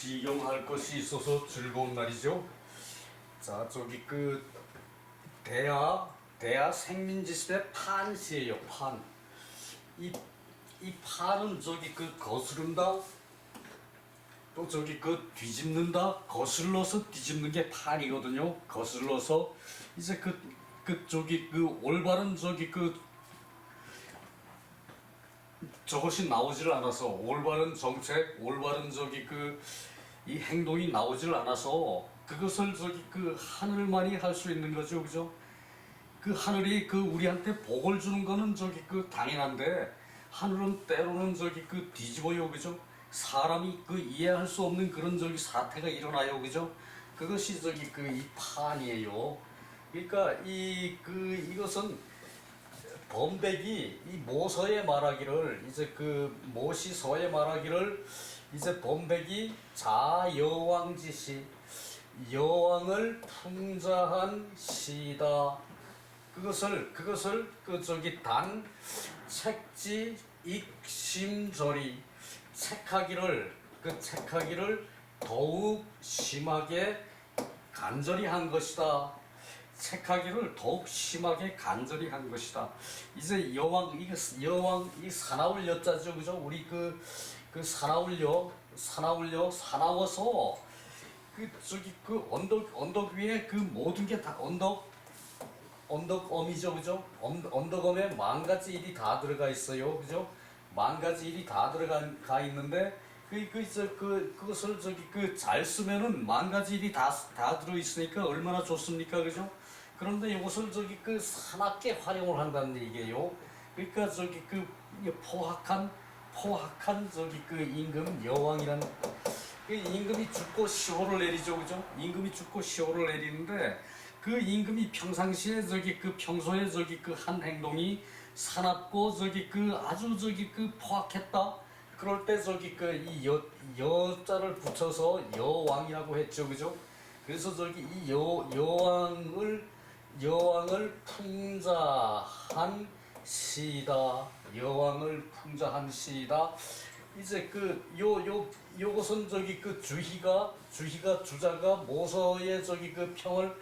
시경할 것이 있어서 즐거운 날이죠. 자, 저기 대하 생민지습의 판시예요. 판. 이 판은 저기 거스른다. 또 저기 뒤집는다. 거슬러서 뒤집는 게 판이거든요. 거슬러서 이제 저기 올바른 저기 저것이 나오질 않아서 올바른 정책, 올바른 저기 이 행동이 나오질 않아서 그것을 저기 하늘만이 할 수 있는 거죠, 그죠? 하늘이 우리한테 복을 주는 거는 저기 당연한데 하늘은 때로는 저기 뒤집어요, 그죠? 사람이 이해할 수 없는 그런 저기 사태가 일어나요, 그죠? 그것이 저기 이 판이에요. 그러니까 이것은 범백이 이 모서에 말하기를 이제 모시서에 말하기를 이제 범백이 자여왕지시 여왕을 풍자한 시다. 그것을 저기 단 책지 익심절이 책하기를 더욱 심하게 간절히 한 것이다. 책하기를 더욱 심하게 간절히 한 것이다. 이제 여왕 이 사나울 여자죠, 그죠? 우리 사나워서 저기 언덕 위에 모든 게 다 언덕엄이죠, 그죠? 언덕엄에 만 가지 일이 다 들어가 있어요, 그죠? 만 가지 일이 다 들어가 있는데 그것을 저기 잘 쓰면은 만 가지 일이 다 들어 있으니까 얼마나 좋습니까, 그죠? 그런데 이것을 저기 사납게 활용을 한다는 얘기예요. 그러니까 저기 포악한 저기 임금 여왕이라는 임금이 죽고 시호를 내리죠, 그죠? 임금이 죽고 시호를 내리는데 임금이 평상시에 저기 평소에 저기 한 행동이 사납고 저기 아주 저기 포악했다. 그럴 때 저기 이 여자를 붙여서 여왕이라고 했죠, 그죠? 그래서 저기 이 여왕을 풍자한 시다. 여왕을 풍자한 시다. 이제 요것은 저기 주자가 모서에 저기 평을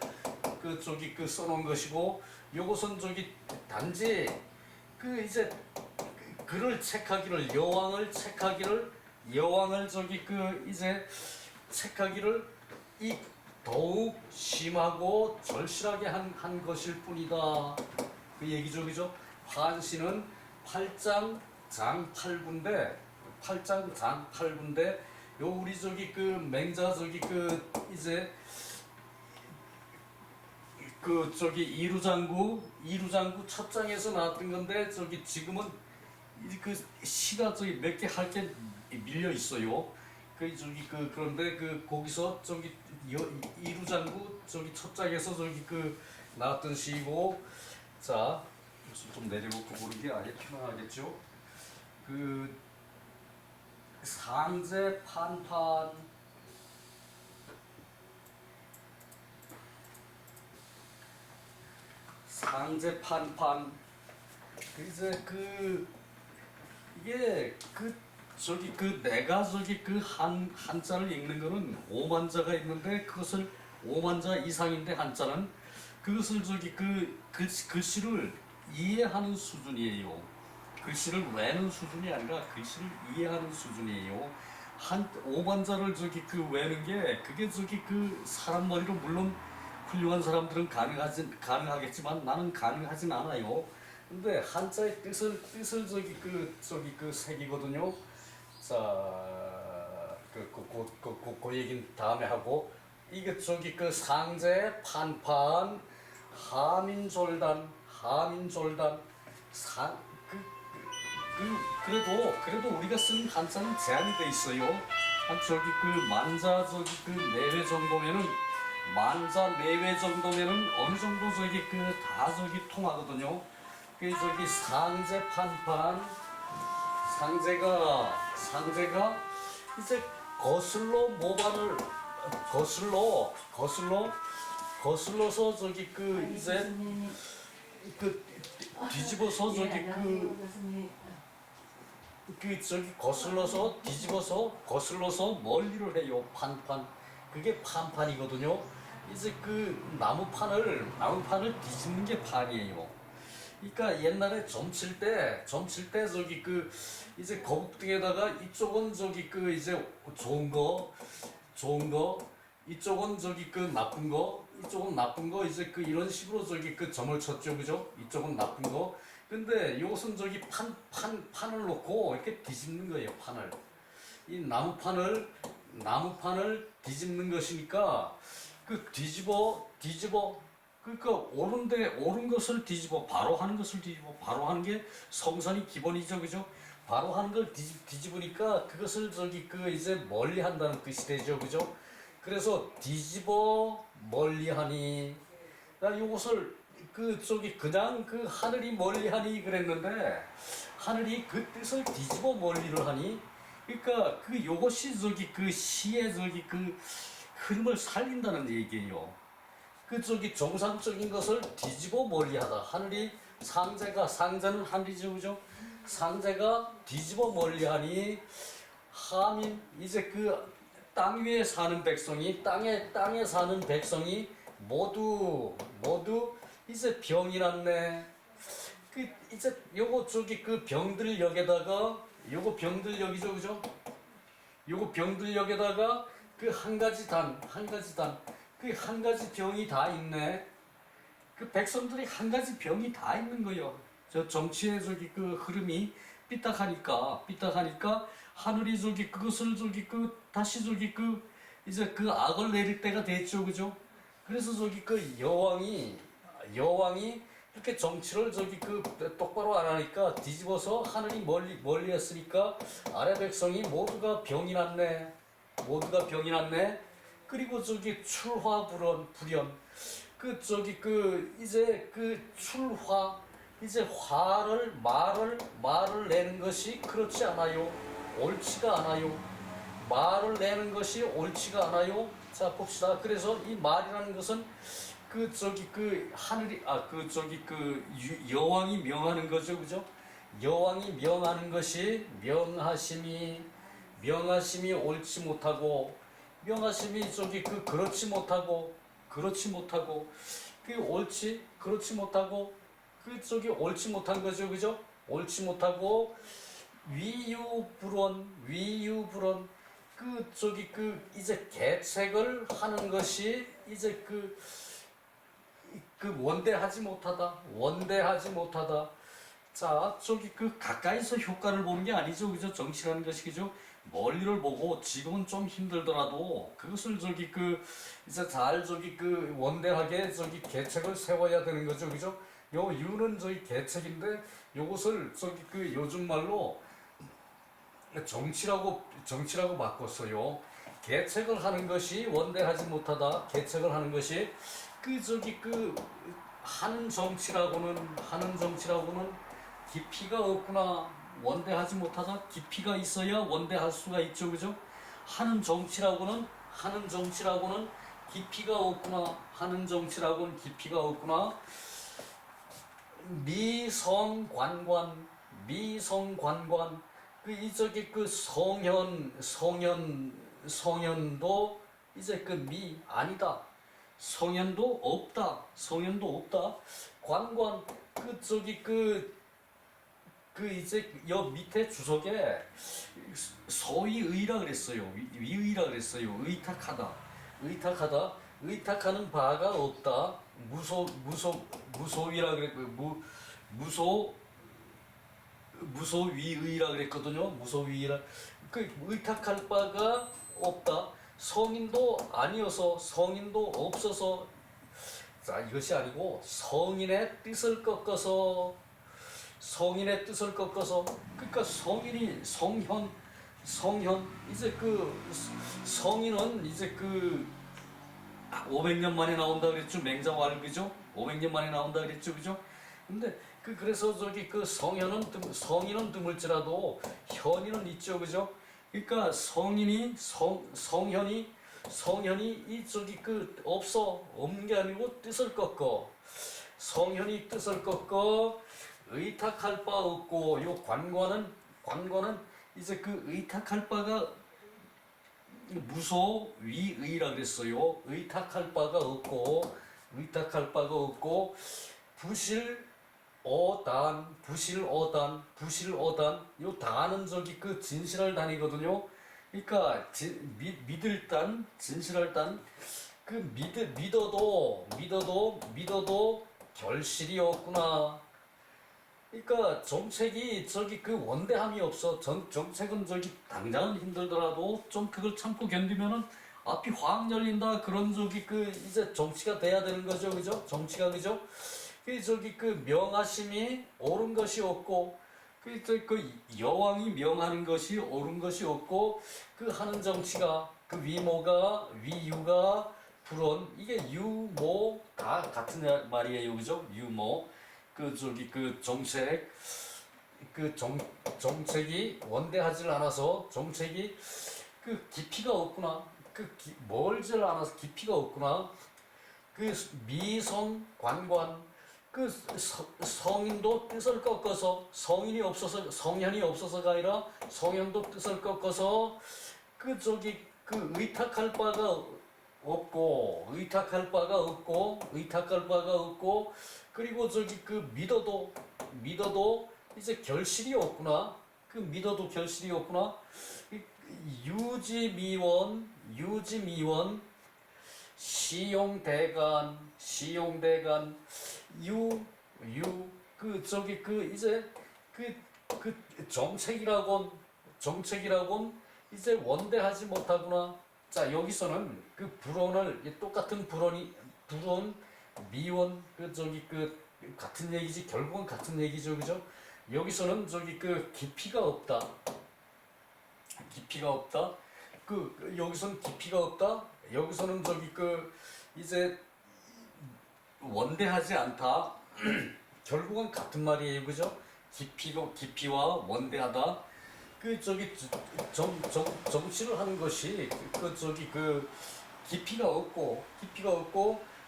저기 써놓은 것이고, 요것은 저기 단지 이제 그를 책하기를 여왕을 저기 이제 책하기를 이 더욱 심하고 절실하게 한 것일 뿐이다. 그 얘기죠, 그죠? 판시는 팔장 장팔군데 요 우리 저기 맹자 저기 이제 저기 이루장구 첫 장에서 나왔던 건데 저기 지금은 시가 저기 몇 개 할 게 밀려 있어요. 그런데 거기서 저기 이루장구 저기 첫 장에서 저기 나왔던 시고, 자 좀 내려놓고 보는 게 아예 편하겠죠. 상제 판판 이제 이게 저기 내가 저기 한자를 읽는 거는 오만자가 있는데 그것을 오만자 이상인데 한자는 그것을 저기 글씨를 이해하는 수준이에요. 글씨를 외는 수준이 아니라 글씨를 이해하는 수준이에요. 오만자를 저기 외는 게 그게 저기 사람 머리로 물론 훌륭한 사람들은 가능하겠지만 나는 가능하진 않아요. 근데 한자의 뜻을 저기 색이거든요. 자, 그 얘기는 다음에 하고, 이게 저기 상제 판판 하민졸단 그래도 우리가 쓴 한자는 제한이 돼 있어요. 한 저기 만자 저기 내외 정도면은 어느 정도 저기 다 저기 통하거든요. 저기 상제 판판 상제가 이제 거슬러 모반을 거슬러서 저기 이제 뒤집어서 저기 그 저기 거슬러서 뒤집어서 거슬러서 멀리를 해요. 판판. 그게 판판이거든요. 이제 그 나무판을 뒤집는 게 판이에요. 그러니까 옛날에 점칠 때 저기 그 이제 거북등에다가 이쪽은 저기 그 이제 좋은 거 이쪽은 저기 그 나쁜 거 이쪽은 나쁜 거 이제 그 이런 식으로 저기 그 점을 쳤죠, 그죠? 이쪽은 나쁜 거. 근데 요것은 저기 판을 놓고 이렇게 뒤집는 거예요, 판을. 이 나무판을 뒤집는 것이니까 그 뒤집어 그러니까 옳은 것을 뒤집어 바로 하는 것을 뒤집어 바로 하는 게 성선이 기본이죠, 그죠? 바로 하는 걸 뒤집으니까 그것을 저기 그 이제 멀리 한다는 뜻이 되죠, 그죠? 그래서 뒤집어 멀리하니 나 요것을 그 저기 그냥 그 하늘이 멀리하니 그랬는데 하늘이 그 뜻을 뒤집어 멀리를 하니 그러니까 그 요것이 저기 그 시의 저기 그 흐름을 살린다는 얘기예요. 그 저기 정상적인 것을 뒤집어 멀리하다. 하늘이 상자는 하늘이죠, 그죠? 상자가 뒤집어 멀리하니 하민 이제 그 땅 위에 사는 백성이 땅에 사는 백성이 모두 이제 병이 났네. 그 이제 요거 저기 그 병들역에다가 요거 병들역이죠, 그죠? 요거 병들역에다가 그 한 가지 단 그 한 가지 병이 다 있네. 그 백성들이 한 가지 병이 다 있는 거예요. 저 정치의 저기 그 흐름이 삐딱하니까 하늘이 저기 그것을 저기 그 다시 저기 그 이제 그 악을 내릴 때가 됐죠, 그죠? 그래서 저기 그 여왕이 이렇게 정치를 저기 그 똑바로 안 하니까 뒤집어서 하늘이 멀리 했으니까 아래 백성이 모두가 병이 났네. 그리고 저기 출화불연 그 저기 그 이제 그 이제 말을 내는 것이 그렇지 않아요. 옳지가 않아요. 말을 내는 것이 옳지가 않아요. 자 봅시다. 그래서 이 말이라는 것은 그 저기 그 하늘이 그 저기 그 여왕이 명하는 거죠, 그죠? 여왕이 명하는 것이 명하심이 옳지 못하고 명하심이 저기 그 그렇지 못하고 그 그렇지 못하고 그 저기 옳지 못한 거죠, 그죠? 옳지 못하고 위유불원 그 저기 그 이제 계책을 하는 것이 이제 그 원대하지 못하다. 자, 저기 그 가까이서 효과를 보는 게 아니죠, 그죠? 정치라는 것이, 그죠? 멀리를 보고 지금은 좀 힘들더라도 그것을 저기 그 이제 잘 저기 그 원대하게 저기 계책을 세워야 되는 거죠, 그죠? 요 유는 저기 계책인데 요것을 저기 그 요즘 말로 정치라고 바꿨어요. 계책을 하는 것이 원대하지 못하다. 계책을 하는 것이 그 저기 그 하는 정치라고는 깊이가 없구나. 원대하지 못하다. 깊이가 있어야 원대할 수가 있죠, 그죠? 하는 정치라고는 깊이가 없구나. 미성관관 그 이저기 그 성현도 이제 그 아니다. 성현도 없다. 관관 그 저기 그 이제 여 밑에 주석에 서위의라 그랬어요. 위의라 그랬어요. 의탁하는 바가 없다. 무소위라 그랬고요. 무소위의라 그랬거든요. 무소위의라 그 의탁할 바가 없다. 성인도 아니어서 성인도 없어서 자 이것이 아니고 성인의 뜻을 꺾어서 그러니까 성현 이제 그 성인은 이제 그 500년 만에 나온다 그랬죠. 맹자왈 그죠? 500년 만에 나온다 그랬죠, 그죠? 근데 그래서 저기 그 성인은 드물지라도 현이는 있죠, 그죠? 그러니까 성현이 이 저기 그 없는 게 아니고 뜻을 꺾어. 성현이 뜻을 꺾어 의탁할 바 없고 요 관관은 관건은 이제 그 의탁할 바가 무소 위의라 그랬어요. 의탁할 바가 없고 의탁할 바가 없고 부실어단 요 단은 저기 그 진실할 단이거든요. 그러니까 믿을 단 진실할 단 그 믿어도 결실이 없구나. 그러니까 정책이 저기 그 원대함이 없어. 정책은 저기 당장은 힘들더라도 좀 그걸 참고 견디면은 앞이 확 열린다. 그런 저기 그 이제 정치가 돼야 되는 거죠, 그죠? 정치가 그죠? 그 저기 그 명하심이 옳은 것이 없고 그 여왕이 명하는 것이 옳은 것이 없고 그 하는 정치가 그 위유가 불온 이게 유모 다 같은 말이에요, 그죠? 유모 그 저기 그 정책 정책이 원대하지 않아서 정책이 그 깊이가 없구나. 멀질 않아서 깊이가 없구나. 그 미성 관관 그 성인도 뜻을 꺾어서 성현이 없어서가 아니라 성현도 뜻을 꺾어서 그 저기 그 의탁할 바가 없고 그리고 저기 그 믿어도 이제 결실이 없구나. 그 믿어도 결실이 없구나. 유지미원 시용대간 그 저기 그 이제 그 정책이라곤 이제 원대하지 못하구나. 자 여기서는 그 똑같은 불온 미원 그 저기 그 같은 얘기지. 결국은 같은 얘기죠, 그죠? 여기서는 저기 그 깊이가 없다. 여기서는 깊이가 없다. 여기서는 저기 그 이제 원대하지 않다. 결국은 같은 말이에요, 그죠? 깊이와 원대하다. 그 저기 정치를 하는 것이 그 저기 그 깊이가 없고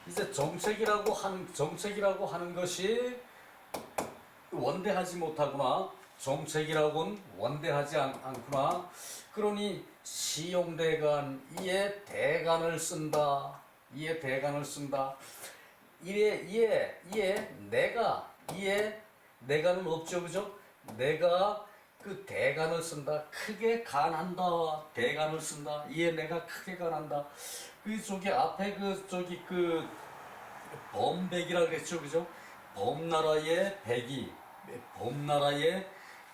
이제 정책이라고 하는 것이 원대하지 못하구나. 정책이라고는 원대하지 않구나. 그러니 시용대간 이에 대간을 쓴다. 이에 내가는 없죠, 그죠? 내가 그 대간을 쓴다. 크게 간한다. 대간을 쓴다. 이에 내가 크게 간한다. 그 저기 앞에 그 저기 그 범백이라 그랬죠, 그죠? 범나라의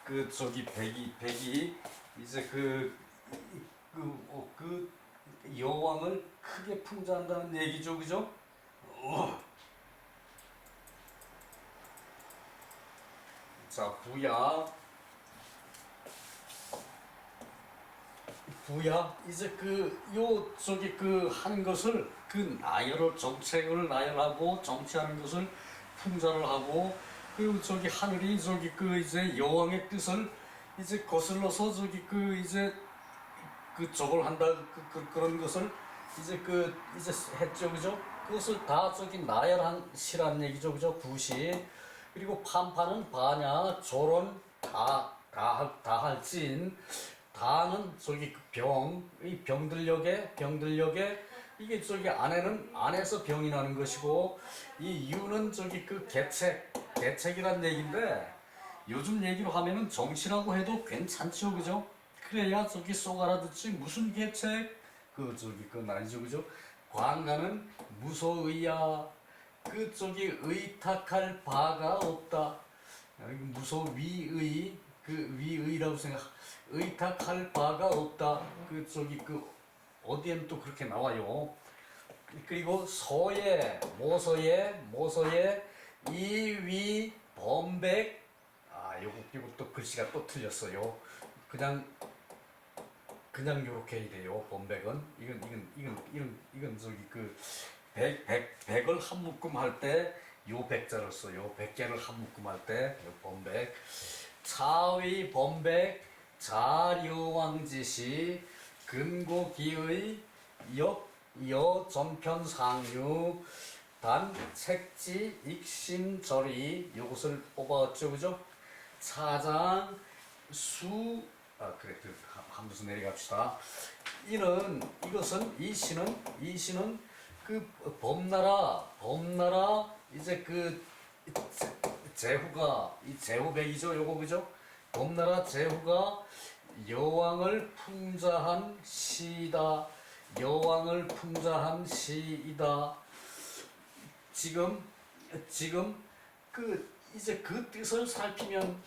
그 저기 백이 이제 그 여왕을 크게 풍자한다는 얘기죠, 그죠? 자, 부야 이제 저기 하는 것을 정책을 나열하고 정치하는 것을 풍자를 하고 그리고 저기 하늘이 저기 이제 여왕의 뜻을 이제 거슬러서 저기 이제 저걸 한다 그런 것을 이제 이제 했죠, 그죠? 그것을 다 저기 나열한 시라는 얘기죠, 그죠? 부시. 그리고 판파는 바냐 조론 다 할진. 다는 저기 이 병들력에 이게 저기 안에서 병이 나는 것이고 이 유는 저기 계책이란 얘기인데 요즘 얘기로 하면은 정치라고 해도 괜찮죠, 그죠? 그래야 저기 쏙 알아듣지 무슨 계책 그건 아니죠, 그죠? 관가는 무소의야 저기 의탁할 바가 없다. 무소위의 위의라고 의탁할 바가 없다. 어디엔 또 그렇게 나와요. 그리고 모서에 이위 범백 요거 또 글씨가 또 틀렸어요. 그냥 요렇게 해야 범백은 이건 저기 백을 한 묶음 할 때 요 백자를 써요. 100개를 한 묶음 할 때 범백. 차의 범백 자려왕지시 근고기의 여전편상류 단책지 익심절이 요것을 뽑아왔죠, 그죠? 차장 그래 한 부서 내려갑시다. 이 시는 그 범나라 이제 그 제후가 이 제후백이죠 요거 그죠? 범나라 제후가 여왕을 풍자한 시이다. 여왕을 풍자한 시이다. 지금 그 이제 그 뜻을 살피면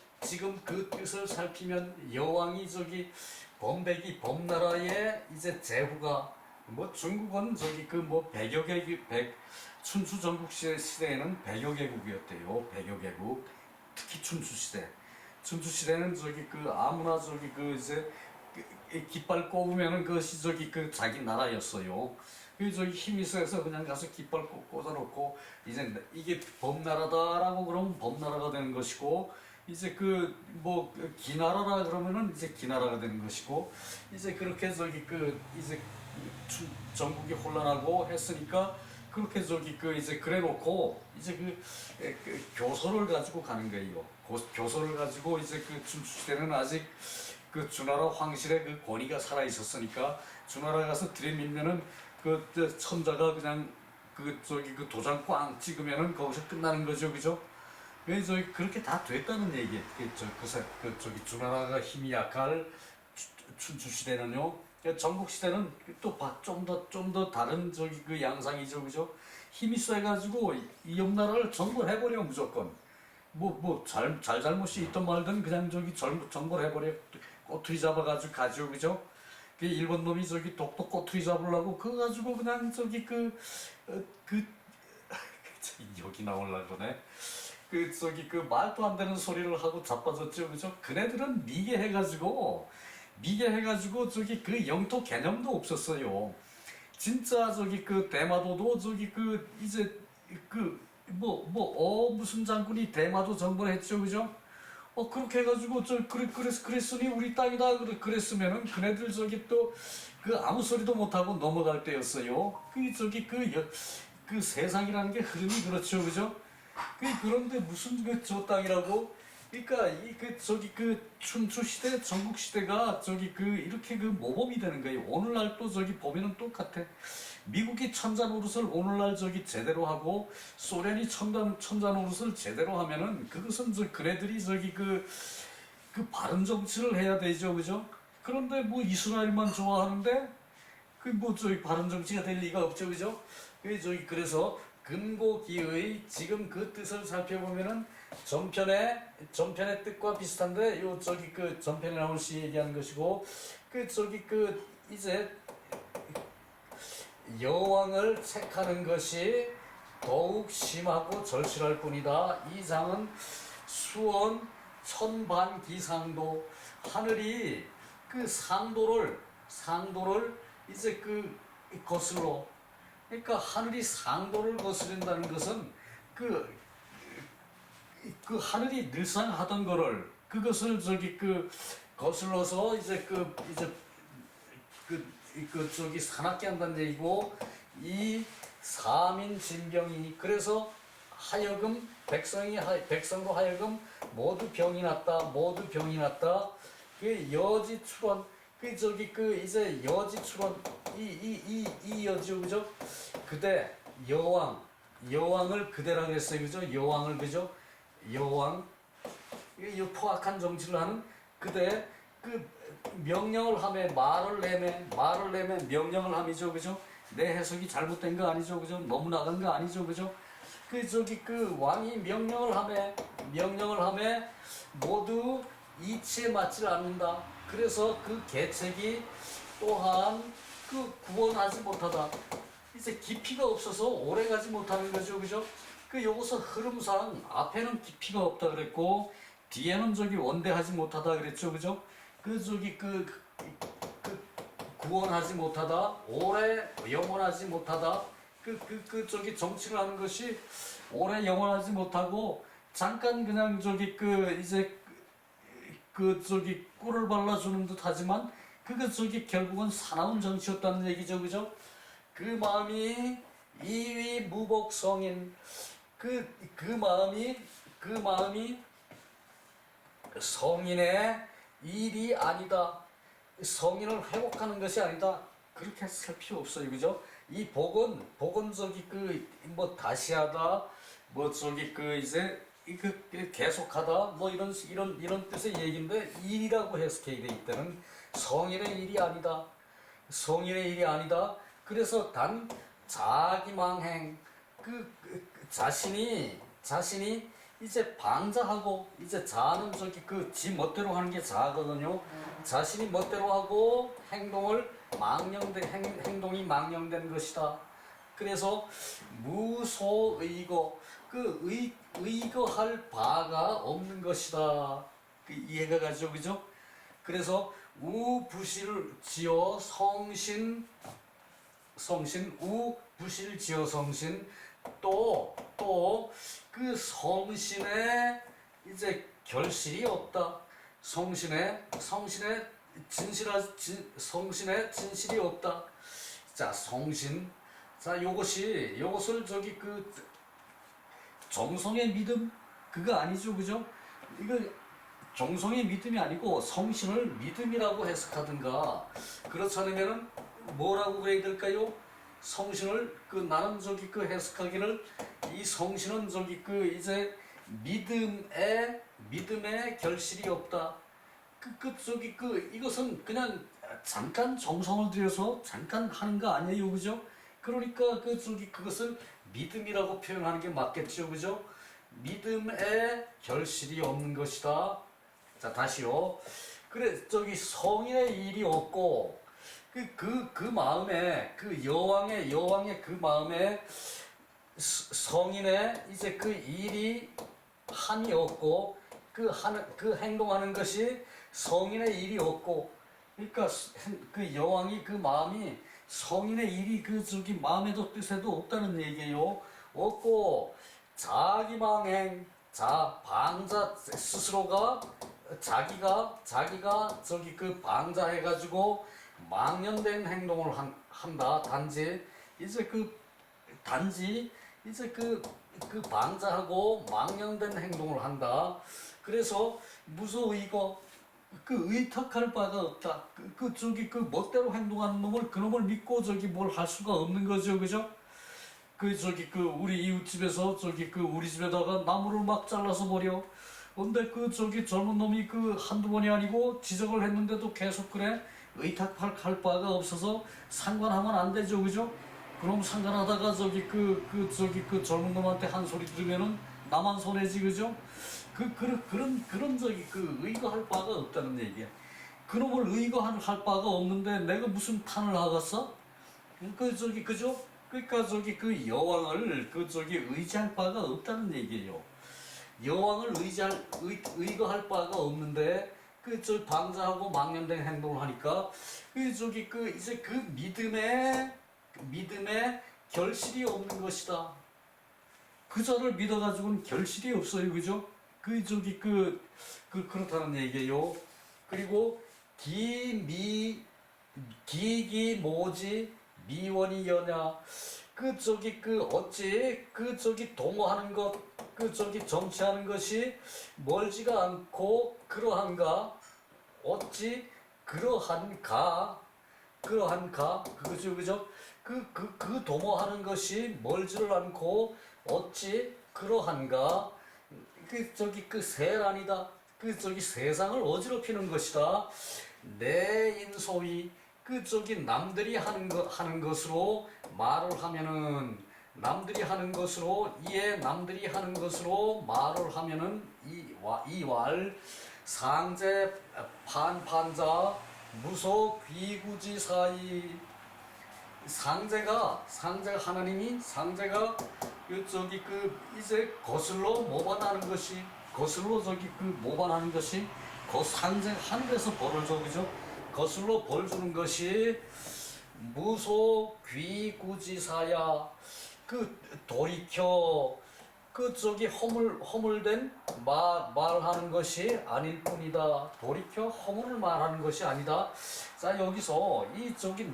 여왕이 저기 범백이 범나라의 이제 제후가 뭐 중국은 저기 그 뭐 백여 개국 춘추 전국 시대에는 백여 개국이었대요. 백여 개국 특히 춘추 시대는 저기 그 아무나 저기 그 이제 깃발 꼽으면은 그것이 저기 그 자기 나라였어요. 그 저기 힘이 세서 그냥 가서 깃발 꽂아놓고 이제 이게 범나라다라고 그러면 범나라가 되는 것이고 이제 그 뭐 기나라라 그러면은 이제 기나라가 되는 것이고 이제 그렇게 저기 그 이제 전국이 혼란하고 했으니까 그렇게 저기 그 이제 그래놓고 이제 그 교서를 가지고 가는 거예요. 교서를 가지고 이제 그 춘추 시대는 아직 그 주나라 황실의 그 권위가 살아 있었으니까 주나라 가서 들이밀면은 그 천자가 그냥 그 저기 그 도장 꽝 찍으면은 거기서 끝나는 거죠, 그죠? 그래서 그렇게 다 됐다는 얘기. 저기 주나라가 힘이 약할 춘추 시대는요. 전국 시대는 또 좀 더 다른 저기 그 양상이죠, 그죠? 힘이 세가지고 이옆나라를 정벌해버려 무조건. 잘못이 있던 말든 그냥 저기 정벌해버려. 꼬투리 잡아가지고 가죠, 그죠? 그 일본 놈이 저기 독도 꼬투리 잡으려고 그거 가지고 그냥 저기 여기 나오려고 그러네. 저기 그 말도 안 되는 소리를 하고 자빠졌죠, 그죠? 그네들은 미개해가지고 저기 그 영토 개념도 없었어요. 진짜 저기 그 대마도도 저기 그 이제 무슨 장군이 대마도 정벌했죠, 그죠? 그렇게 해가지고 그랬으니 우리 땅이다 그랬으면은 그네들 저기 또 그 아무 소리도 못하고 넘어갈 때였어요. 그 세상이라는 게 흐름이 그렇죠, 그죠? 그런데 무슨 저 땅이라고? 그러니까 저기 그 춘추 시대, 전국 시대가 저기 이렇게 그 모범이 되는 거예요. 오늘날 또 저기 보면은 똑같아. 미국이 천자 노릇을 오늘날 저기 제대로 하고 소련이 천자 노릇을 제대로 하면은 그것은 그네들이 저기 그 바른 정치를 해야 되죠, 그죠? 그런데 뭐 이스라엘만 좋아하는데 저기 바른 정치가 될 리가 없죠, 그죠? 그래서 근고기의 지금 그 뜻을 살펴보면은 전편의 뜻과 비슷한데 요 저기 그 전편에 나온 시 얘기하는 것이고 이제 여왕을 책하는 것이 더욱 심하고 절실할 뿐이다. 이 장은 수원 천반기상도 하늘이 그 상도를 이제 거슬러 그러니까 하늘이 상도를 거스른다는 것은 하늘이 늘상 하던 거를 그것을 저기 거슬러서 저기 사납게 한다는 얘기고 이 사민진병이 그래서 하여금 백성으로 하여금 모두 병이 났다. 그 여지출원 이제 여지출원 이 여지요, 그죠? 그대 여왕을 그대라 그랬어요, 그죠? 여왕을, 그죠? 여왕 이 포악한 정치를 하는 그대 명령을 하며 말을 내매 명령을 함이죠, 그죠? 내 해석이 잘못된 거 아니죠, 그죠? 너무 나간 거 아니죠, 그죠? 왕이 명령을 하며 모두 이치에 맞질 않는다. 그래서 그 계책이 또한 구원하지 못하다. 이제 깊이가 없어서 오래 가지 못하는 거죠, 그죠? 요것은 흐름상 앞에는 깊이가 없다 그랬고 뒤에는 원대하지 못하다 그랬죠, 그죠? 구원하지 못하다, 오래 영원하지 못하다. 정치를 하는 것이 오래 영원하지 못하고 잠깐 그냥 꿀을 발라주는 듯 하지만 결국은 사나운 정치였다는 얘기죠, 그죠? 그 마음이 이위 무복성인 그 마음이 성인의 일이 아니다. 성인을 회복하는 것이 아니다. 그렇게 쓸 필요 없어요, 그죠? 이 복은 저기 그 뭐 다시하다, 뭐 저기 그 이제 그 계속하다, 뭐 이런 뜻의 얘기인데 일이라고 해석해야 돼. 이때는 성인의 일이 아니다. 성인의 일이 아니다. 그래서 단 자기망행 자신이 이제 방자하고 이제 자는 저기 그 지 멋대로 하는 게 자거든요. 자신이 멋대로 하고 행동이 망령된 것이다. 그래서 무소의거 의거할 바가 없는 것이다. 그 이해가 가죠, 그죠? 그래서 우부실 지어 성신 우부실 지어 성신 또 그 성신의 이제 결실이 없다. 성신의 진실이 없다. 자, 성신. 자, 요것을 저기 그 정성의 믿음 그거 아니죠, 그죠? 이거 정성의 믿음이 아니고 성신을 믿음이라고 해석하든가, 그렇지 않으면은 뭐라고 그래야 될까요? 성신을 나는 저기 그 해석하기를, 이 성신은 저기 그 이제 믿음의 결실이 없다. 이것은 그냥 잠깐 정성을 들여서 잠깐 하는 거 아니에요, 그죠? 그러니까 그것을 믿음이라고 표현하는 게 맞겠죠, 그죠? 믿음의 결실이 없는 것이다. 자, 다시요. 그래, 성인의 일이 없고, 그 마음에, 여왕의 그 마음에 성인의 이제 그 일이 한이 없고, 그 행동하는 것이 성인의 일이 없고, 그러니까 그 여왕이 그 마음이 성인의 일이 마음에도 뜻에도 없다는 얘기예요. 없고, 자기망행, 방자 스스로가 자기가 그 방자해가지고 망연된 행동을 한다. 단지 이제 그 방자하고 망연된 행동을 한다. 그래서 무소의거 의탁할 바가 없다. 멋대로 행동하는 놈을, 그놈을 믿고 뭘 할 수가 없는 거죠, 그죠? 우리 이웃집에서 우리 집에다가 나무를 막 잘라서 버려. 근데 젊은 놈이 한두 번이 아니고 지적을 했는데도 계속 그래. 의탁할 바가 없어서 상관하면 안 되죠, 그죠? 그럼 상관하다가 젊은 놈한테 한 소리 들으면은 나만 손해지, 그죠? 그런 의거할 바가 없다는 얘기야. 그놈을 의거할 바가 없는데 내가 무슨 탄을 하겠어? 그죠? 그러니까 그 여왕을 의지할 바가 없다는 얘기예요. 여왕을 의거할 바가 없는데 방자하고 망연된 행동을 하니까 이제 믿음의 결실이 없는 것이다. 그자를 믿어가지고는 결실이 없어요, 그죠? 그렇다는 얘기예요. 그리고 기기모지 미원이 여냐. 어찌 동호하는 것, 정치하는 것이 멀지가 않고 그러한가. 어찌 그러한가. 그거죠, 그죠? 도모하는 것이 멀지를 않고 어찌 그러한가. 세란이다. 세상을 어지럽히는 것이다. 내 인소위. 남들이 하는 것으로 말을 하면은, 남들이 하는 것으로 말을 하면은 이왈 상제 판판자 무소 귀구지 사이. 상제가 이제 거슬러 모반하는 것이, 상제 하늘에서 벌을 줘, 그죠? 거슬러 벌 주는 것이 무소 귀구지사야. 돌이켜 허물된 말하는 것이 아닐 뿐이다. 돌이켜 허물을 말하는 것이 아니다. 자, 여기서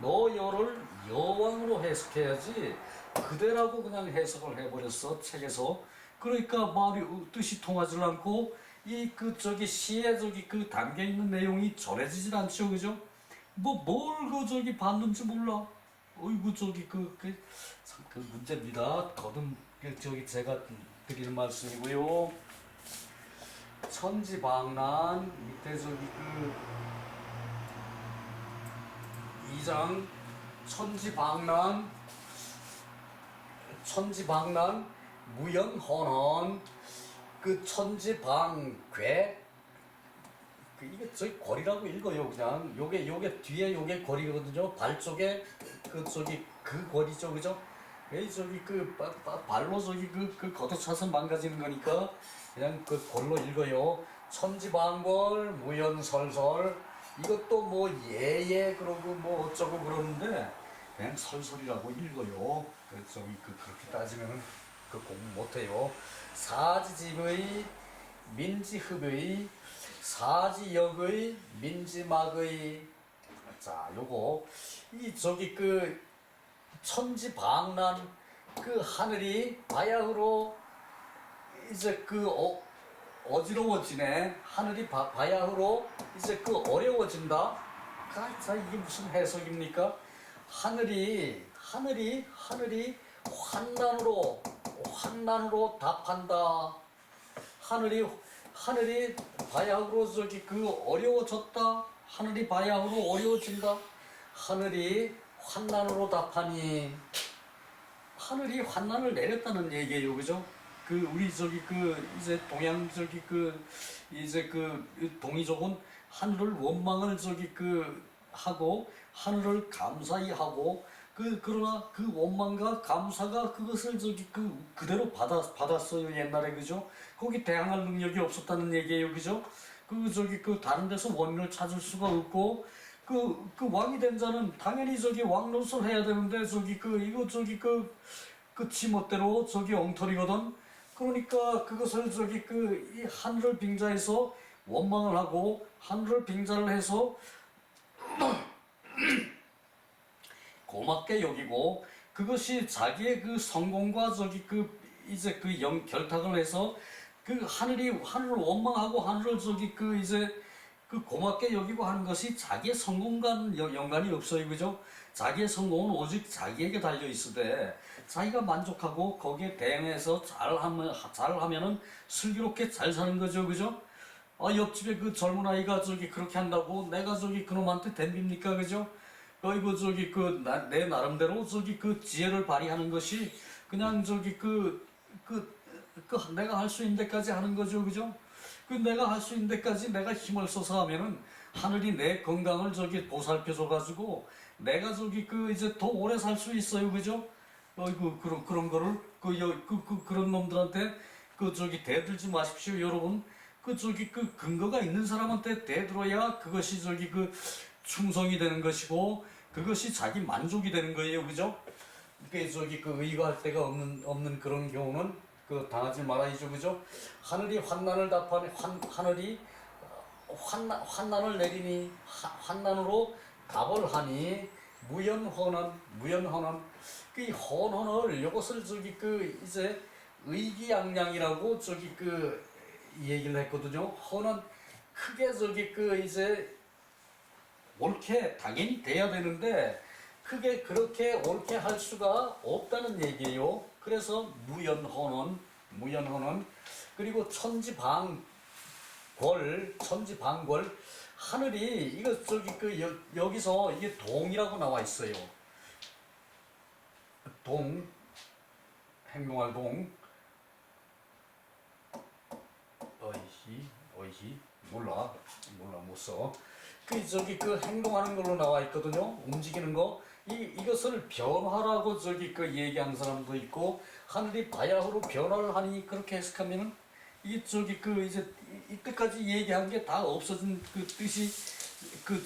너여를 여왕으로 해석해야지 그대라고 그냥 해석을 해버렸어, 책에서. 그러니까 말이 뜻이 통하지 않고 이 그 저기 시에 저기 그 담겨 있는 내용이 전해지질 않죠, 그죠? 뭐 뭘 그 저기 봤는지 몰라. 어이구 저기 참 그 문제입니다. 거듭 그 저기 제가 드리는 말씀이고요. 천지방란 밑에 저기 그 2장 천지방란 무연헌헌 그 천지방괴 이게 저기 거리라고 읽어요. 그냥 요게 뒤에 요게 거리거든요. 발 쪽에 그 저기 그 거리죠, 그죠? 왜 저기 발로 저기 그 걷어차서 망가지는 거니까 그냥 그 걸로 읽어요. 천지방궐 무연설설 이것도 뭐 예예 그러고 뭐 어쩌고 그러는데 그냥 설설이라고 읽어요. 그 저기 그렇게 따지면은 그 공부 못해요. 사지집의 민지흡의 사지역의 민지막의 자 요거 이 저기 그 천지방란 그 하늘이 바야흐로 이제 어지러워지네. 하늘이 바야흐로 이제 어려워진다. 자 이게 무슨 해석입니까? 하늘이 환난으로 답한다. 하늘이 바야흐로 저기 어려워졌다. 하늘이 바야흐로 어려워진다. 하늘이 환난으로 답하니 하늘이 환난을 내렸다는 얘기예요, 그죠? 우리 저기 이제 동양 저기 이제 동이족은 하늘을 원망을 저기 하고 하늘을 감사히 하고 그러나 그 원망과 감사가 그것을 저기 그대로 받았어요 옛날에, 그죠? 거기 대항할 능력이 없었다는 얘기예요, 그죠? 저기 다른 데서 원인을 찾을 수가 없고 왕이 된 자는 당연히 저기 왕 노릇을 해야 되는데 저기 이거 저기 지멋대로 저기 엉터리거든. 그러니까 그것을 저기 이 하늘을 빙자해서 원망을 하고 하늘을 빙자를 해서 고맙게 여기고 그것이 자기의 성공과 저기 이제 결탁을 해서 하늘을 원망하고 하늘을 저기 이제 고맙게 여기고 하는 것이 자기의 성공과는 연관이 없어요, 그죠? 자기의 성공은 오직 자기에게 달려 있으되 자기가 만족하고 거기에 대응해서 잘하면은 슬기롭게 잘 사는 거죠, 그죠? 옆집에 젊은 아이가 저기 그렇게 한다고 내가 저기 그놈한테 덤빕니까, 그죠? 이거 저기 내 나름대로 저기 지혜를 발휘하는 것이 그냥 저기 내가 할 수 있는 데까지 하는 거죠, 그죠? 내가 할 수 있는 데까지 내가 힘을 써서 하면은 하늘이 내 건강을 저기 보살펴줘 가지고 내가 저기 이제 더 오래 살 수 있어요, 그죠? 그런 거를 그런 놈들한테 저기 대들지 마십시오, 여러분. 저기 근거가 있는 사람한테 대들어야 그것이 저기 충성이 되는 것이고 그것이 자기 만족이 되는 거예요, 그죠? 저기 의거할 데가 없는 그런 경우는 당하지 말아야죠, 그죠? 하늘이 환난을 답하니 하늘이 환난을 내리니 환난으로 답을 하니 무연헌헌 이 헌헌을 이것을 저기 이제 의기양양이라고 저기 얘기를 했거든요. 헌은 크게 저기 이제 옳게 당연히 돼야 되는데 크게 그렇게 옳게 할 수가 없다는 얘기예요. 그래서 무연헌헌 그리고 천지방궐 하늘이 이거 저기 여기서 이게 동이라고 나와 있어요. 동 행동할 동 어이히 몰라 못 써. 저기 행동하는 걸로 나와 있거든요. 움직이는 거. 이것을 변화라고 저기 얘기하는 사람도 있고 하늘이 바야흐로 변화를 하니 그렇게 해석하면은 이게 저기 이제 이때까지 얘기한 게 다 없어진 뜻이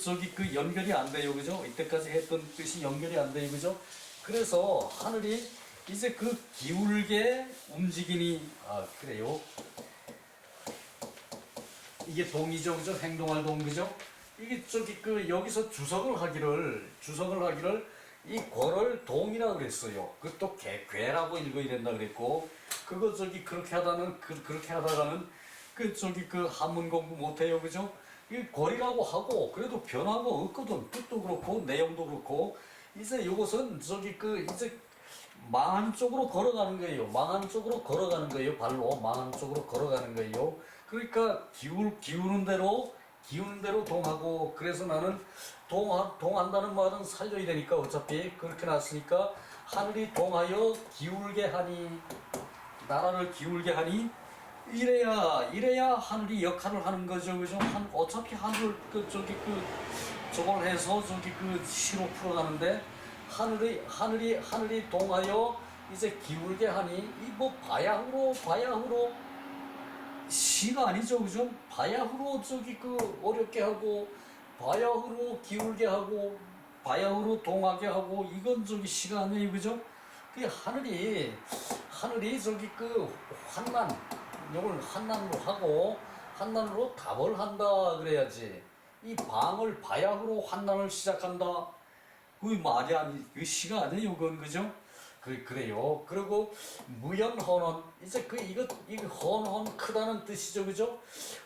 저기 연결이 안 돼요, 그죠? 이때까지 했던 뜻이 연결이 안 돼요, 그죠? 그래서 하늘이 이제 기울게 움직이니 그래요. 이게 동이죠, 그죠? 행동할 동, 그죠? 이게 저기 여기서 주석을 하기를 이 궐을 동이라고 그랬어요. 괴라고 읽어야 된다 그랬고 그거 저기 그렇게 하다가는 그 저기 그 한문 공부 못해요, 그죠? 이 거리라고 하고 그래도 변화가 없거든. 뜻도 그렇고 내용도 그렇고 이제 이것은 저기 그 이제 망하는 쪽으로 걸어가는 거예요. 망하는 쪽으로 걸어가는 거예요. 발로 망하는 쪽으로 걸어가는 거예요. 그러니까 기우는 대로 동하고 그래서 나는 동한다는 말은 살려야 되니까 어차피 그렇게 났으니까 하늘이 동하여 기울게 하니 나라를 기울게 하니 이래야 하늘이 역할을 하는 거죠, 그죠? 어차피 하늘 그 저기 그 저걸 해서 저기 그 시로 풀어가는데 하늘이 동하여 이제 기울게 하니 이 뭐 바야흐로 시가 아니죠, 그죠? 바야흐로 저기 그 어렵게 하고 바야흐로 기울게 하고 바야흐로 동하게 하고 이건 저기 시가 아니에요, 그죠? 그 하늘이 저기 그 환난 이걸 환난으로 하고 환난으로 답을 한다 그래야지. 이 방을 바야흐로 환난을 시작한다. 그 말이 아니 그 시가 아니에요, 그건 그죠? 그래요. 그리고 무연헌헌 이제 그 이거 헌헌 크다는 뜻이죠, 그죠?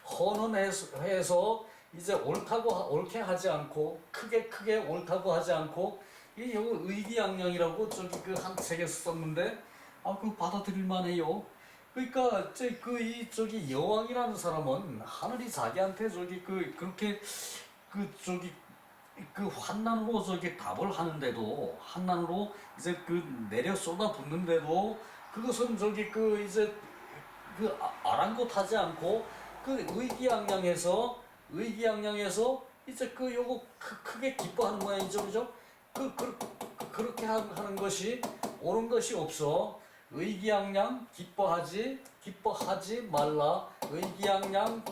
헌헌해서 이제 옳게 하지 않고 크게 옳다고 하지 않고 이 여기 의기양양이라고 저기 그 한 책에서 썼는데 그 받아들일 만해요. 그러니까 저기 여왕이라는 사람은 하늘이 자기한테 저기 그렇게 저기 그 환난으로 저기 답을 하는데도 환난으로 이제 그 내려 쏟아붓는데도 그것은 저기 그 이제 그 아랑곳하지 않고 그 의기양양해서 이제 그 요거 크게 기뻐하는 모양이죠, 그죠? 그렇게 하는 것이 옳은 것이 없어. 의기양양 기뻐하지 말라. 의기양양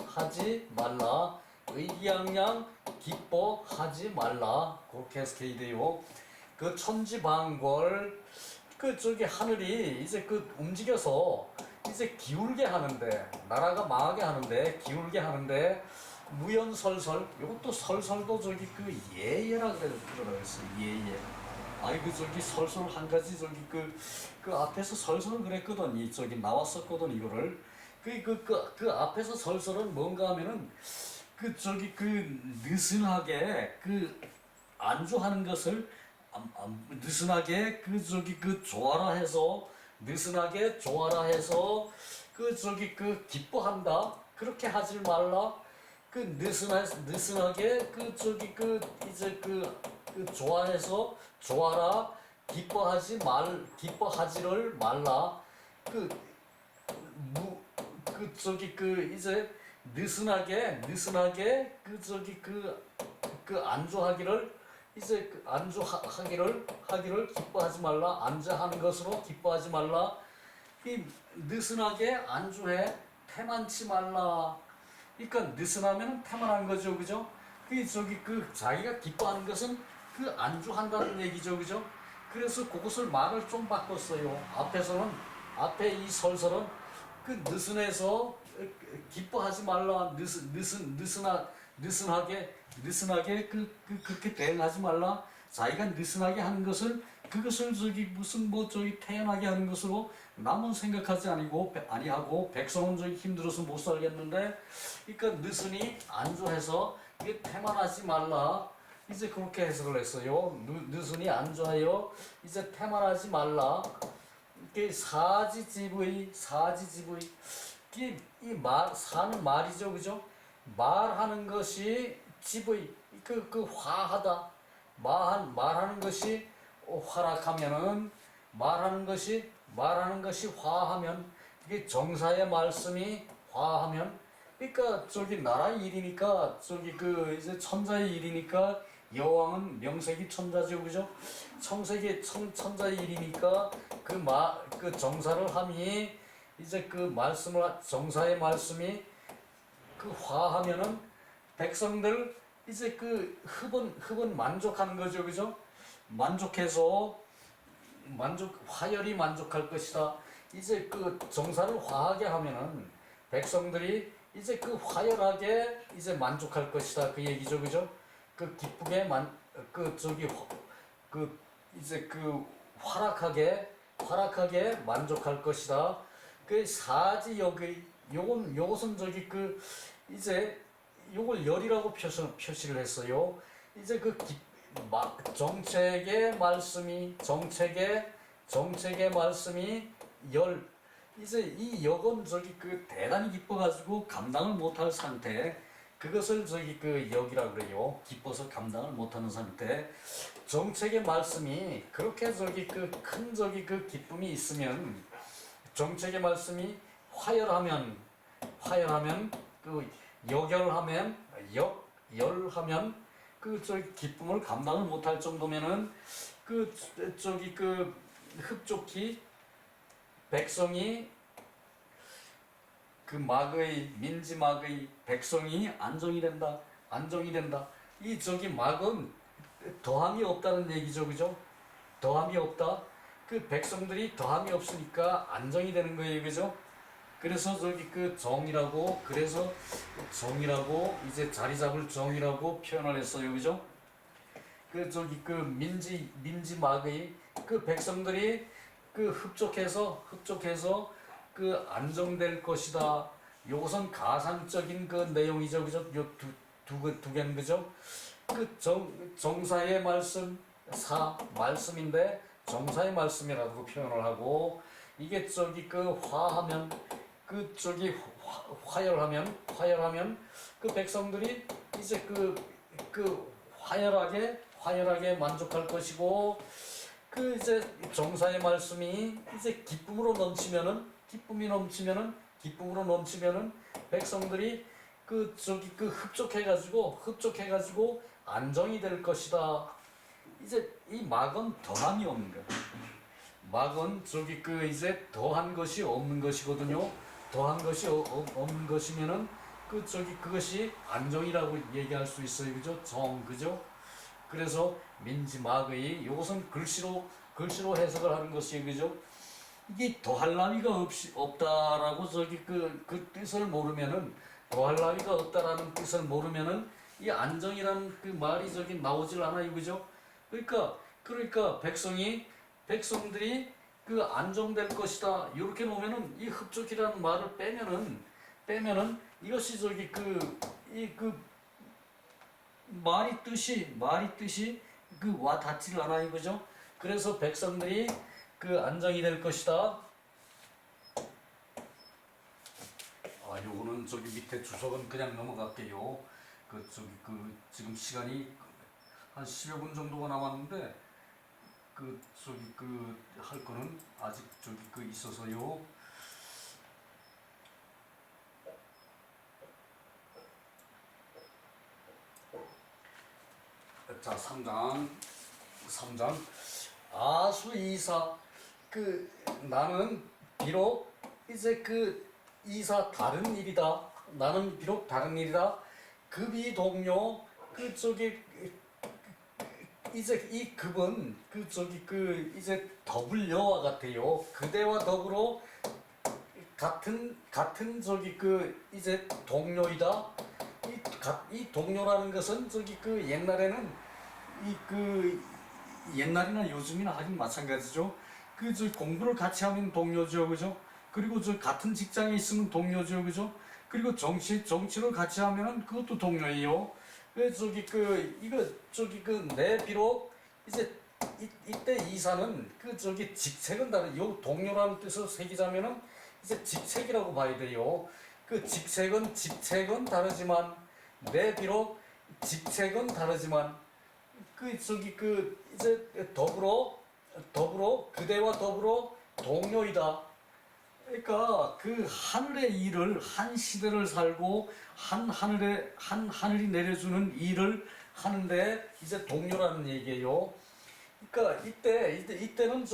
하지 말라. 의기양양 기뻐하지 말라. 그렇게 해석해야 돼요. 그 천지방궐 그 저기 하늘이 이제 그 움직여서 이제 기울게 하는데 나라가 망하게 하는데 기울게 하는데 무연설설 이것도 설설도 저기 그 예예라 그랬어. 예예. 아니 그 저기 설설 한 가지 저기 그 앞에서 설설 그랬거든. 이 저기 나왔었거든 이거를. 그 앞에서 설설은 뭔가 하면은 그 저기 그 느슨하게 그 안주하는 것을 느슨하게 그 저기 그 느슨하게 조아라 해서 그 저기 그 기뻐한다 그렇게 하지 말라. 그 느슨하게 그 저기 그 이제 그 좋아해서 좋아라 기뻐하지를 말라. 그 저기 그 이제 느슨하게 그 저기 그 안주하기를 이제 그 하기를 기뻐하지 말라. 안주하는 것으로 기뻐하지 말라. 이 느슨하게 안주해 태만치 말라. 그러니까 느슨하면 태만한 거죠, 그죠? 그 저기 그 자기가 기뻐하는 것은 그 안주한다는 얘기죠, 그죠? 그래서 그것을 말을 좀 바꿨어요. 앞에 이 설설은 그 느슨해서 기뻐하지 말라. 느슨하게 그렇게 대응하지 말라. 자기가 느슨하게 하는 것을 그것을 저기 무슨 뭐 저기 태연하게 하는 것으로 남은 생각하지 아니하고 백성은 저기 힘들어서 못 살겠는데 그러니까 느슨히 안주해서 이게 태만하지 말라. 이제 그렇게 해석을 했어요. 느슨히 안주하여 이제 태만하지 말라. 이게 사지지의 사는 말이죠, 그죠? 말하는 것이 지의 그 화하다. 말하는 것이 화락하면은 말하는 것이 화하면 이게 정사의 말씀이 화하면 그러니까 저기 나라 일이니까 저기 그 이제 천자의 일이니까 여왕은 명색이 천자죠, 그죠? 천자의 일이니까 그 정사를 함이 이제 그 정사의 말씀이 그 화하면은 백성들 이제 그 흡은 만족하는 거죠, 그죠? 화열이 만족할 것이다. 이제 그 정사를 화하게 하면은 백성들이 이제 그 화열하게 이제 만족할 것이다. 그 얘기죠, 그죠? 그 기쁘게 이제 그 활락하게 만족할 것이다. 그 요것은 저기 이제 요걸 열이라고 표시를 했어요. 이제 정책의 말씀이 열. 이제 이 역은 대단히 기뻐가지고 감당을 못할 상태. 그것을 역이라 그래요. 기뻐서 감당을 못하는 상태. 정책의 말씀이 그렇게 큰 기쁨이 있으면, 정책의 말씀이 화열하면 열하면 기쁨을 감당을 못할 정도면은 흡족히 백성이 민지막의 백성이 안정이 된다. 이 막은 더함이 없다는 얘기죠, 그죠? 더함이 없다. 백성들이 더함이 없으니까 안정이 되는 거예요, 그죠? 그래서 정이라고, 이제 자리 잡을 정이라고 표현을 했어요, 그죠? 민지막의 백성들이 흡족해서 안정될 것이다. 요것은 가상적인 내용이죠, 그죠? 두 개는, 그죠? 정사의 말씀, 말씀인데 정사의 말씀이라고 표현을 하고, 이게 화하면 화열하면 백성들이 이제 화열하게 만족할 것이고, 이제 정사의 말씀이 이제 기쁨으로 넘치면은 백성들이 흡족해가지고 안정이 될 것이다. 이제 이 막은 더함이 없는 거야. 막은 이제 더한 것이 없는 것이거든요. 더한 것이 없는 것이면은 그것이 안정이라고 얘기할 수 있어요, 그죠? 그죠? 그래서 민지막의, 이것은 글씨로 해석을 하는 것이에요, 그죠? 이게 더할 나위가 없다라고 그 뜻을 모르면은, 더할 나위가 없다라는 뜻을 모르면은 이 안정이라는 말이 나오질 않아요, 그죠? 그러니까 백성들이 안정될 것이다, 이렇게 놓으면은, 이 흡족이라는 말을 빼면은 이것이 말이 뜻이 와 닿질 않아요, 그죠? 그래서 백성들이 안정이 될 것이다. 요거는 밑에 주석은 그냥 넘어갈게요. 지금 시간이 한 10여 분 정도가 남았는데, 할 거는 아직 있어서요. 자, 3장 아수이사. 나는 비록 이제 이사 다른 일이다. 나는 비록 다른 일이다. 급이 동료. 이제 이 급은 이제 더블여와 같아요. 그대와 더불어 같은 이제 동료이다. 이 동료라는 것은 옛날에는 옛날이나 요즘이나 하긴 마찬가지죠. 공부를 같이 하면 동료죠, 그죠? 그리고 같은 직장에 있으면 동료죠, 그죠? 그리고 정치를 같이 하면은 그것도 동료예요. 내 비록 이제 이때 이사는 직책은 다른, 요 동료라는 뜻을 새기자면은 이제 직책이라고 봐야 돼요. 직책은 다르지만, 내 비록 직책은 다르지만 이제 더불어 그대와 더불어 동료이다. 그러니까 하늘의 일을, 한 시대를 살고 하늘이 내려주는 일을 하는데 이제 동료라는 얘기예요. 그러니까 이때는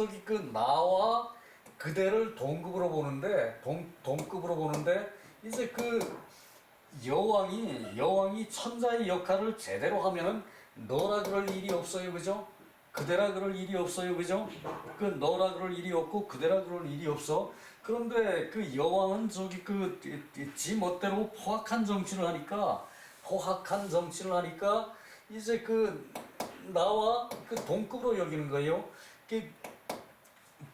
나와 그대를 동급으로 보는데, 이제 여왕이 천자의 역할을 제대로 하면은 너라 그럴 일이 없어요, 그죠? 그대라 그럴 일이 없어요, 그죠? 너라 그럴 일이 없고 그대라 그럴 일이 없어. 그런데 여왕은 지 멋대로 포악한 정치를 하니까 이제 나와 동급으로 여기는 거예요.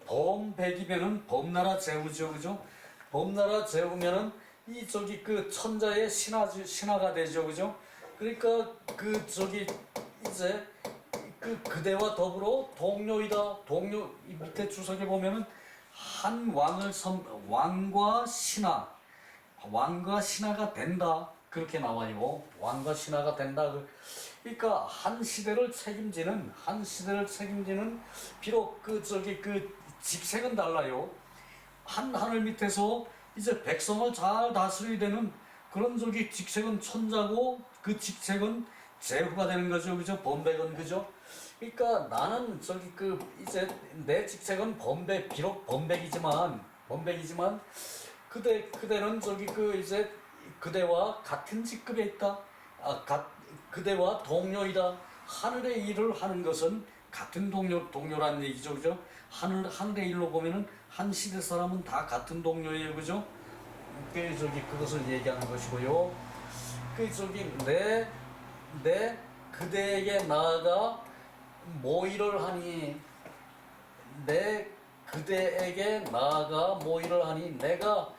범백이면은 범나라 제후죠, 그죠? 범나라 제후면은 이 저기 그 천자의 신하가 되죠, 그죠? 그러니까 그 저기 이제 그 그대와 더불어 동료이다. 동료 이 밑에 주석에 보면은 한 왕과 신하가 된다. 그렇게 나와요. 왕과 신하가 된다. 그러니까 한 시대를 책임지는 비록 그 저기 그 직책은 달라요. 한 하늘 밑에서 이제 백성을 잘 다스려야 되는 그런 저기 직책은 천자고 그 직책은 제후가 되는 거죠, 그죠? 범백은 그죠? 그러니까 나는 저기 그 이제 내 직책은 비록 범백이지만 그대는 저기 그 이제 그대와 같은 직급에 있다. 그대와 동료이다. 하늘의 일을 하는 것은 같은 동료라는 얘기죠, 그죠? 하늘의 일로 보면은 한 시대 사람은 다 같은 동료예요, 그죠? 그것을 얘기하는 것이고요. 내 그대에게 나아가 모의를 하니, 내 그대에게 나아가 모의를 하니, 내가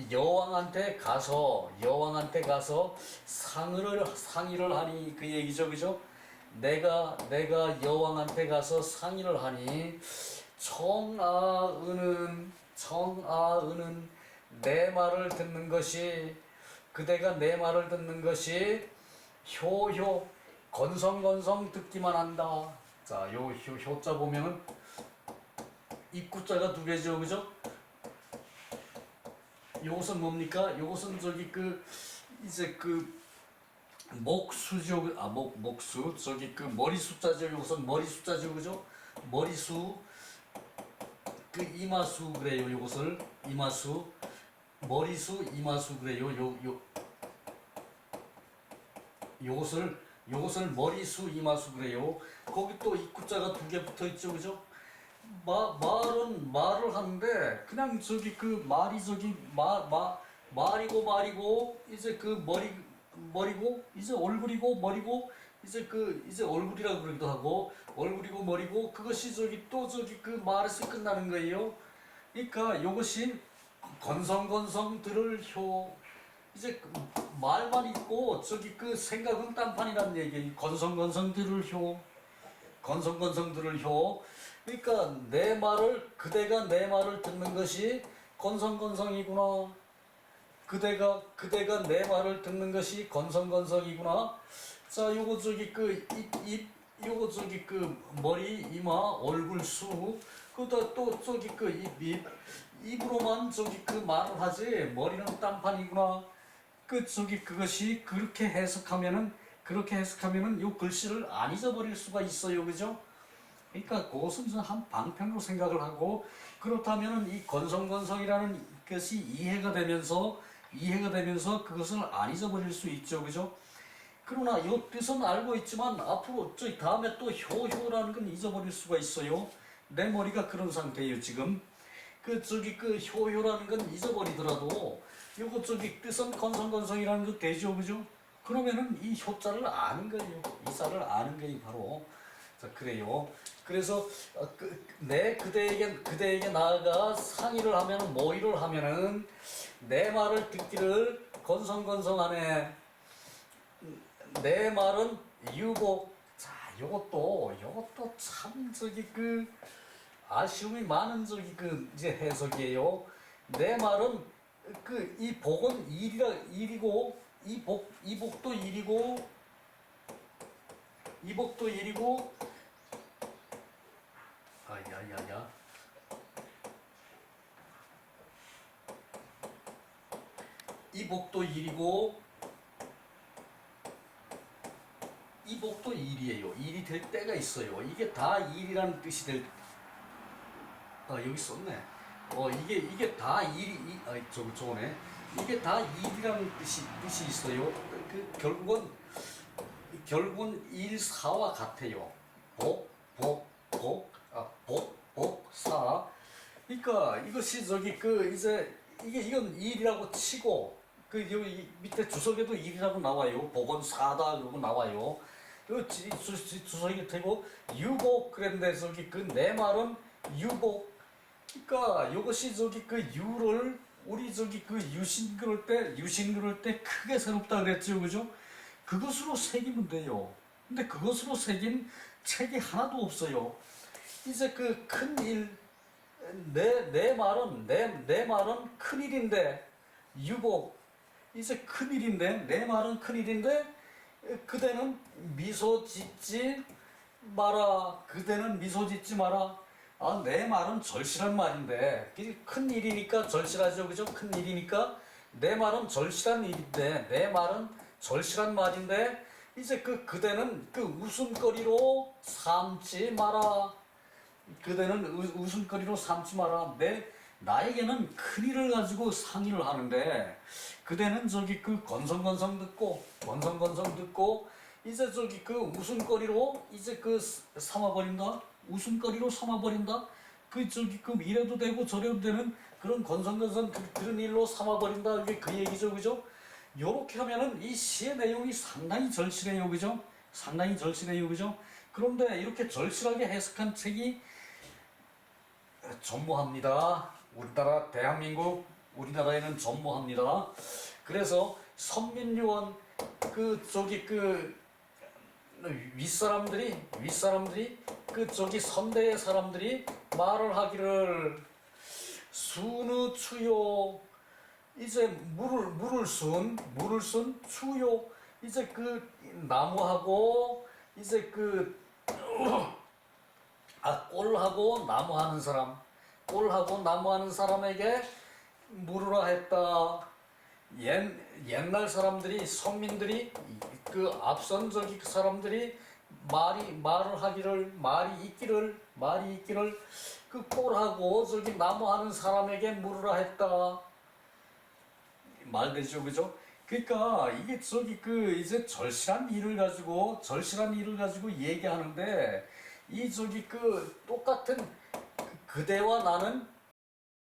여왕한테 가서 상의를 하니 그 얘기죠, 그죠? 내가 여왕한테 가서 상의를 하니 청아은은 내 말을 듣는 것이 그대가 내 말을 듣는 것이 효효 건성건성 듣기만 한다. 자, 요 효자 보면은 입구자가 두 개죠, 그죠? 요것은 뭡니까? 요것은 저기 그 이제 그 목수죠. 목수. 저기 그 머리 숫자죠. 요것은 머리 숫자죠. 그죠? 머리수. 그 이마수 그래요. 요것을 이마수. 머리수 이마수 그래요. 요것을 머리수 이마수 그래요. 거기 또 입구자가 두 개 붙어 있죠. 그죠? 말을 하는데 그냥 저기 그 말이 저기 말이고 이제 그 머리고 이제 얼굴이고 머리고 이제 이제 얼굴이라고 그러기도 하고 얼굴이고 머리고 그것이 저기 또 저기 그 말에서 끝나는 거예요. 그러니까 이것이 건성건성 들을 효 이제 말만 있고 저기 그 생각은 딴판이란 얘기. 건성건성 들을 효 그러니까 그대가 내 말을 듣는 것이 건성건성이구나. 그대가 내 말을 듣는 것이 건성건성이구나. 자, 요거 저기 그 요거 저기 그 머리, 이마, 얼굴, 수. 그다 또 저기 그 입으로만 저기 그 말을 하지 머리는 딴판이구나. 그것이 그렇게 해석하면은 요 글씨를 안 잊어버릴 수가 있어요, 그죠? 그러니까 그것은 한 방편으로 생각을 하고 그렇다면은 이 건성건성이라는 것이 이해가 되면서 그것을 안 잊어버릴 수 있죠, 그죠? 그러나 이 뜻은 알고 있지만 앞으로 저 다음에 또 효효라는 건 잊어버릴 수가 있어요. 내 머리가 그런 상태예요 지금. 그 효효라는 건 잊어버리더라도 요거 저기 뜻은 건성건성이라는 거 되죠, 그죠? 그러면은 이 효자를 아는 거예요. 이자를 아는 게 바로. 자, 그래요. 그래서 내 그대에게 나아가 상의를 하면은 모의를 하면은 내 말을 듣기를 건성건성하네. 내 말은 유복. 자, 요것도 참 저기 그 아쉬움이 많은 저기 그 이제 해석이에요. 내 말은 이 복은 일이고 이복도 일이고 아야야야 이복도 일이고 이복도 일이에요. 일이 될 때가 있어요. 이게 다 일이라는 뜻이 여기 썼네. 이게 다 저거네. 이게 다 일이라는 뜻이 있어요. 결국은 일사와 같아요. 사. 그러니까 이것이 저기 이제 이건 일이라고 치고 여기 밑에 주석에도 일이라고 나와요. 복은 사다 그러고 나와요. 주석이 되고 유복 그랬는데 저기 내 말은 유복. 그러니까 이것이 저기 유를 우리 저기 그 유신 그럴 때 크게 새롭다 그랬죠, 그죠? 그것으로 새기면 돼요. 근데 그것으로 새긴 책이 하나도 없어요. 이제 그 큰 일, 내 말은 내 말은 큰 일인데 유복 이제 큰 일인데 내 말은 큰 일인데 그대는 미소 짓지 마라. 그대는 미소 짓지 마라. 아, 내 말은 절실한 말인데 그게 큰 일이니까 절실하죠, 그죠? 큰 일이니까 내 말은 절실한 일인데 내 말은 절실한 말인데 이제 그대는 그 웃음거리로 삼지 마라. 그대는 웃음거리로 삼지 마라. 나에게는 큰 일을 가지고 상의를 하는데 그대는 저기 그 건성건성 듣고 이제 저기 그 웃음거리로 이제 그 삼아버린다. 웃음거리로 삼아버린다. 그 저기 그 이래도 되고 저래도 되는 그런 건성건성 그런 일로 삼아버린다. 이게 그 얘기죠, 그죠? 요렇게 하면은 이 시의 내용이 상당히 절실해요, 그죠? 상당히 절실해요, 그죠? 그런데 이렇게 절실하게 해석한 책이 전무합니다. 우리나라 대한민국 우리나라에는 전무합니다. 그래서 선민요원 그 저기 그 윗사람들이 그 저기 선대의 사람들이 말을 하기를 순우 추요 이제 물을 순 추요 이제 그 나무하고 이제 그 꼴하고 나무하는 사람, 꼴하고 나무하는 사람에게 물으라 했다. 옛날 사람들이 선민들이 그 앞선 저기 그 사람들이 말이 있기를 그 꼴하고 저기 나무하는 사람에게 물으라 했다. 말되죠, 그죠? 그러니까 이게 저기 그 이제 절실한 일을 가지고 얘기하는데 이 저기 그 똑같은 그대와 나는